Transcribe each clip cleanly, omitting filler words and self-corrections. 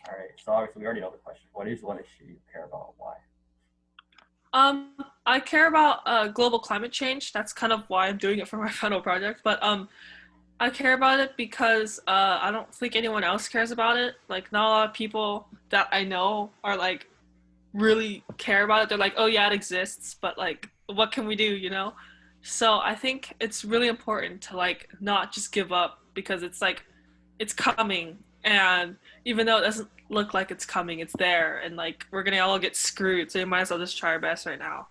All right. So obviously we already know the question. What is one issue you care about? Why? Um, I care about global climate change. That's kind of why I'm doing it for my final project. But I care about it because I don't think anyone else cares about it. Like, not a lot of people that I know are like really care about it. They're like, oh yeah, it exists, but like, what can we do? So I think it's really important to like not just give up because it's like it's coming, and even though it doesn't look like it's coming, it's there, and like we're gonna all get screwed. So you might as well just try our best right now.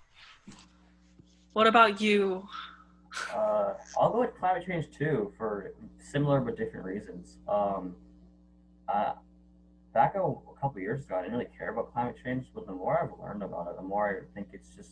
What about you? I'll go with climate change too for similar but different reasons. Uh, Back a couple years ago, I didn't really care about climate change, but the more I've learned about it, the more I think it's just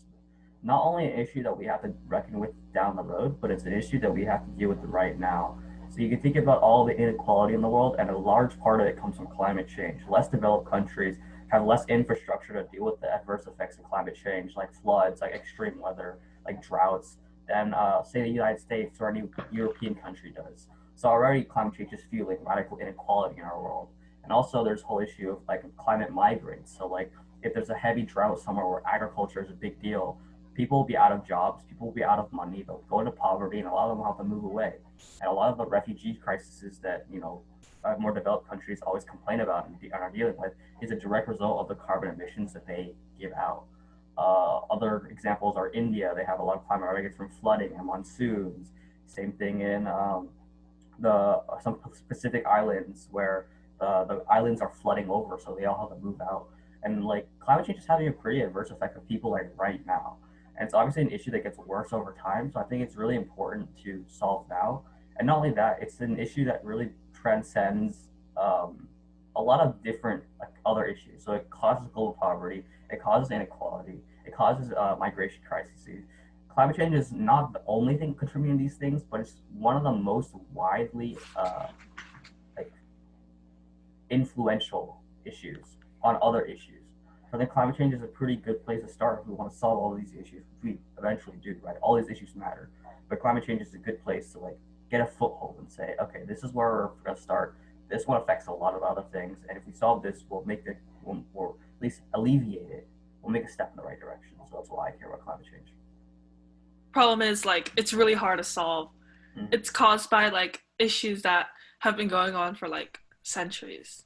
not only an issue that we have to reckon with down the road, but it's an issue that we have to deal with right now. So you can think about all the inequality in the world, and a large part of it comes from climate change. Less developed countries have less infrastructure to deal with the adverse effects of climate change, like floods, like extreme weather, like droughts, than say the United States or any European country does. So already climate change is fueling radical inequality in our world. And also there's a whole issue of like climate migrants. So like if there's a heavy drought somewhere where agriculture is a big deal, people will be out of jobs, people will be out of money, they'll go into poverty, and a lot of them will have to move away. And a lot of the refugee crises that, more developed countries always complain about and are dealing with is a direct result of the carbon emissions that they give out. Other examples are India. They have a lot of climate migrants from flooding and monsoons. Same thing in the some Pacific islands where the islands are flooding over, so they all have to move out. And like climate change is having a pretty adverse effect on people like right now. And it's obviously an issue that gets worse over time. So I think it's really important to solve now. And not only that, it's an issue that really transcends a lot of different like other issues. So it causes global poverty, it causes inequality, it causes migration crises. Climate change is not the only thing contributing to these things, but it's one of the most widely like influential issues on other issues. So I think climate change is a pretty good place to start if we want to solve all these issues, which we eventually do, right? All these issues matter. But climate change is a good place to like get a foothold and say, okay, this is where we're gonna start. This one affects a lot of other things, and if we solve this, we'll at least alleviate it. We'll make a step in the right direction. So that's why I care about climate change. Problem is like it's really hard to solve. Mm-hmm. It's caused by like issues that have been going on for like centuries.